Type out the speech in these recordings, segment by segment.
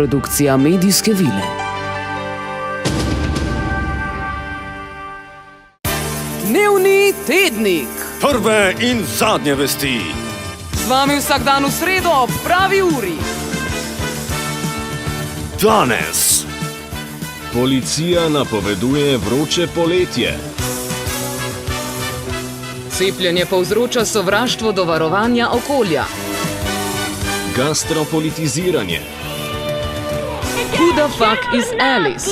produkcija Medijske vile. Dnevni tednik. Prve in zadnje vesti. Z vami vsak dan v sredo ob pravi uri. Danes. Policija napoveduje vroče poletje. Cepljenje povzroča sovraštvo do varovanja okolja. Gastropolitiziranje. Who the fuck is Alice?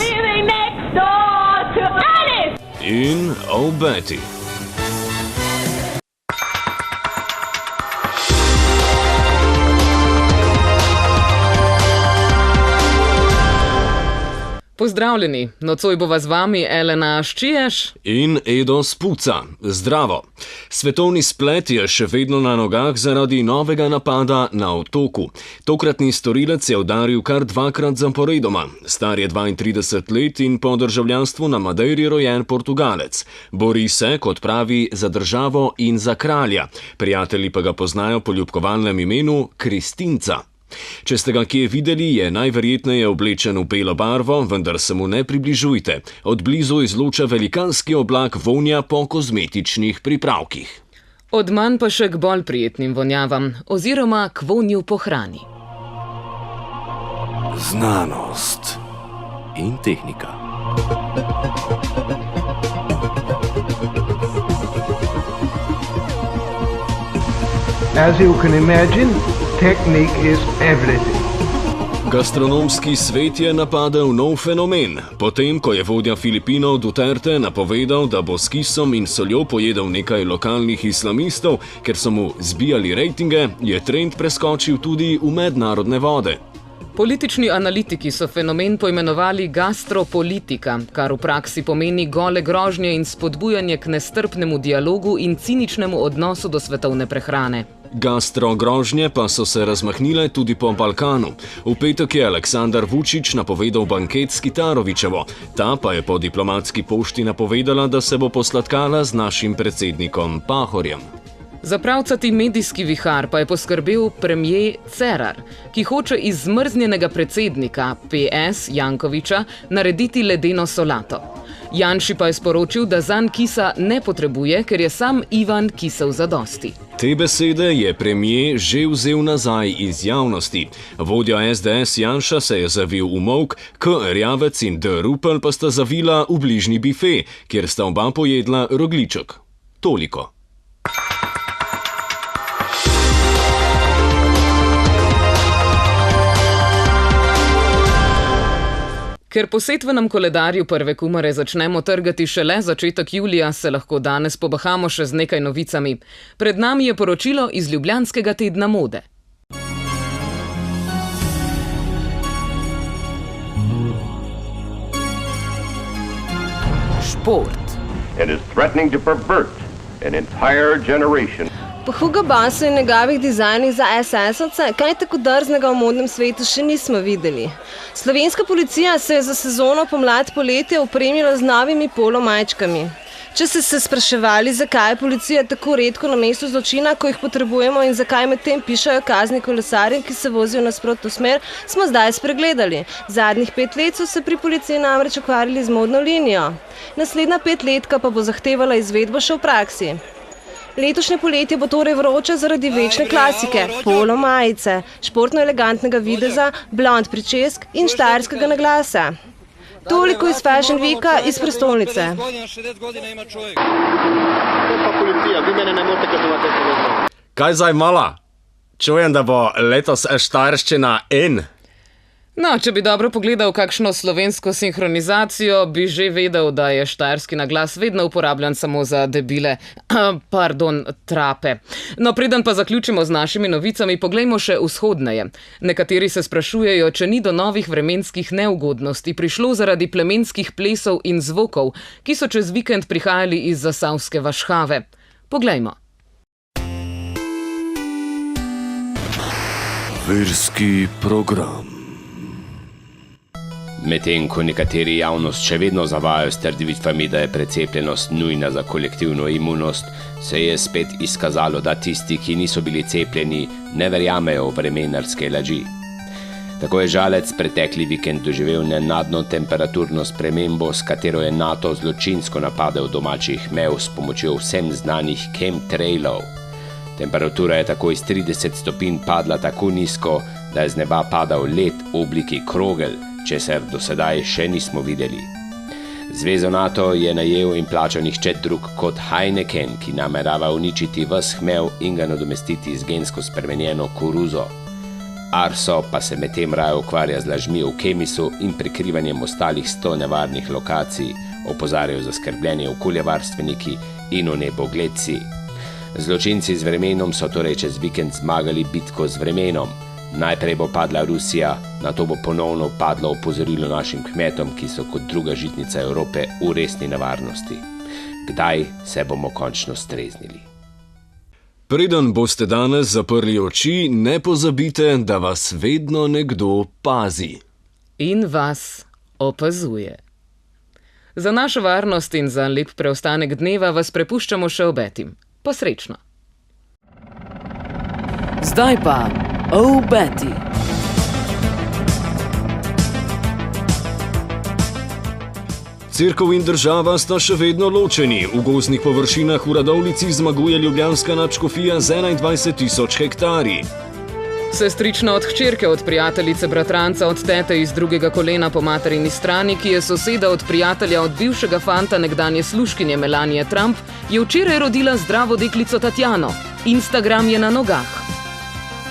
In Oh Betty. Pozdravljeni, nocoj bova z vami Elena Ščiješ In Edo Spuca. Zdravo. Svetovni splet je še vedno na nogah zaradi novega napada na otoku. Tokratni storilec je udaril kar 2-krat zaporedoma. Star je 32 let in po državljanstvu na Madeiri rojen Portugalec. Bori se, kot pravi, za državo in za kralja. Prijatelji pa ga poznajo po ljubkovalnem imenu Kristinca. Če ste ga kje videli, je najverjetneje oblečen v belo barvo, vendar se mu ne približujte. Od blizu izloča velikanski oblak vonja po kozmetičnih pripravkih. Od manj pa še k bolj prijetnim vonjavam, oziroma k vonju po hrani. Znanost in tehnika. As you can imagine, technique is everything. Gastronomski svet je napadel nov fenomen. Potem, ko je vodja Filipinov Duterte napovedal, da bo s kisom in soljo pojedel nekaj lokalnih islamistov, ker so mu zbijali rejtinge, je trend preskočil tudi v mednarodne vode. Politični analitiki so fenomen poimenovali gastropolitika, kar v praksi pomeni gole grožnje in spodbujanje k nestrpnemu dialogu in ciničnemu odnosu do svetovne prehrane. Gastrogrožnje pa so se razmahnile tudi po Balkanu. V petek je Aleksandar Vučić napovedal banket s Kitarovićevo. Ta pa je po diplomatski pošti napovedala, da se bo posladkala z našim predsednikom Pahorjem. Za pravcati medijski vihar pa je poskrbel premier Cerar, ki hoče iz zmrznjenega predsednika PS Jankovića narediti ledeno solato. Janši pa je sporočil, da zanj kisa ne potrebuje, ker je sam Ivan kisel zadosti. Te besede je premier že vzel nazaj iz javnosti. Vodja SDS Janša se je zavil v molk, K. Erjavec in D. Rupel pa sta zavila v bližnji bife, kjer sta oba pojedla rogljiček. Toliko. Ker po setvenem koledarju prve kumare začnemo trgati šele začetek julija, se lahko danes pobahamo še z nekaj novicami. Pred nami je poročilo iz Ljubljanskega tedna mode. Šport. And is threatening to pervert an entire generation. Po Hugo Bossu in njegovih dizajnih za SS-ovce kaj tako drznega v modnem svetu še nismo videli. Slovenska policija se je za sezono pomlad-poletje opremila z novimi polo majčkami. Če ste se spraševali, zakaj je policija tako redko na mestu zločina, ko jih potrebujemo in zakaj medtem pišajo kazni kolesarjem, ki se vozijo nasprotno smer, smo zdaj spregledali. Zadnjih 5 let so se pri policiji namreč ukvarjali z modno linijo. Naslednja 5-letka pa bo zahtevala izvedbo še v praksi. Letošnje poletje bo torej vroče zaradi večne klasike, polo majice, športno elegantnega videza, blond pričesk in štajerskega naglasa. Toliko iz Fashion Weeka iz prestolnice. Kaj zdaj mala? Čujem, da bo letos štajerščina in. No, če bi dobro pogledal kakšno slovensko sinhronizacijo, bi že vedel, da je štajerski naglas vedno uporabljan samo za debile, trape. No, preden pa zaključimo z našimi novicami, poglejmo še vzhodneje. Nekateri se sprašujejo, če ni do novih vremenskih neugodnosti prišlo zaradi plemenskih plesov in zvokov, ki so čez vikend prihajali iz zasavske Vašhave. Poglejmo. Verski program. Medtem ko nekateri javnost še vedno zavajajo s trditvami, da je precepljenost nujna za kolektivno imunost, se je spet izkazalo, da tisti, ki niso bili cepljeni, ne verjamejo v vremenarske laži. Tako je Žalec pretekli vikend doživel nenadno temperaturno spremembo, s katero je NATO zločinsko napadel domačih mev s pomočjo vsem znanih chemtrailov. Temperatura je tako iz 30 stopinj padla tako nizko, da je z neba padal led v obliki krogel, česar do sedaj še nismo videli. Zvezo NATO je najel in plačal nihče drug kot Heineken, ki namerava uničiti ves hmev in ga nadomestiti z gensko spremenjeno koruzo. Arso pa se medtem raje ukvarja z lažmi v Kemisu in prikrivanjem ostalih 100 nevarnih lokacij, opozarjajo zaskrbljeni okoljevarstveniki in onebogledci. Zločinci z vremenom so torej čez vikend zmagali bitko z vremenom. Najprej bo padla Rusija, nato bo ponovno padlo opozorilo našim kmetom, ki so kot druga žitnica Evrope v resni nevarnosti. Kdaj se bomo končno streznili? Preden boste danes zaprli oči, ne pozabite, da vas vedno nekdo pazi. In vas opazuje. Za našo varnost in za lep preostanek dneva vas prepuščamo še obetim. Posrečno. Zdaj pa obeti. Cerkev in država sta še vedno ločeni. V gozdnih površinah v Radovljici zmaguje ljubljanska nadškofija z 21.000 hektarji. Sestrična od hčerke, od prijateljice bratranca, od tete iz drugega kolena po materini strani, ki je soseda od prijatelja od bivšega fanta nekdanje služkinje Melanie Trump, je včeraj rodila zdravo deklico Tatjano. Instagram je na nogah.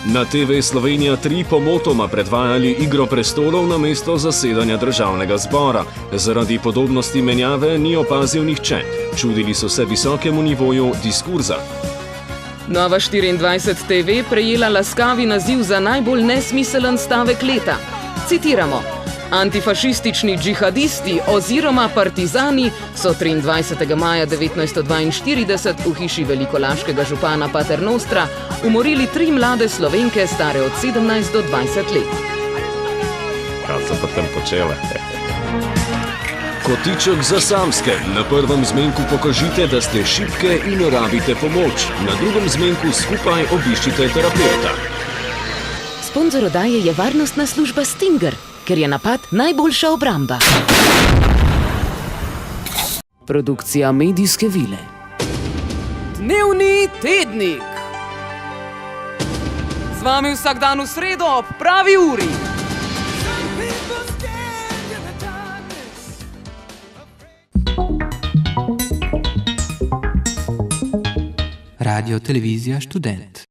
Na TV Slovenija 3 pomotoma predvajali Igro prestolov na mesto zasedanja državnega zbora. Zaradi podobnosti menjave ni opazil nihče. Čudili so se visokemu nivoju diskurza. Nova 24 TV prejela laskavi naziv za najbolj nesmiselen stavek leta. Citiramo: Antifašistični džihadisti oziroma partizani so 23. maja 1942 v hiši velikolaškega župana Paternostra umorili 3 mlade Slovenke stare od 17 do 20 let. Kaj so potem počele? Kotiček za samske. Na prvem zmenku pokažite, da ste šibke in rabite pomoč. Na drugem zmenku skupaj obiščite terapeuta. Sponzor oddaje je varnostna služba Stinger, ker je napad najboljša obramba. Produkcija medijske vile. Dnevni tednik. Z vami vsak dan v sredo ob pravi uri. Radio Televizija Študent.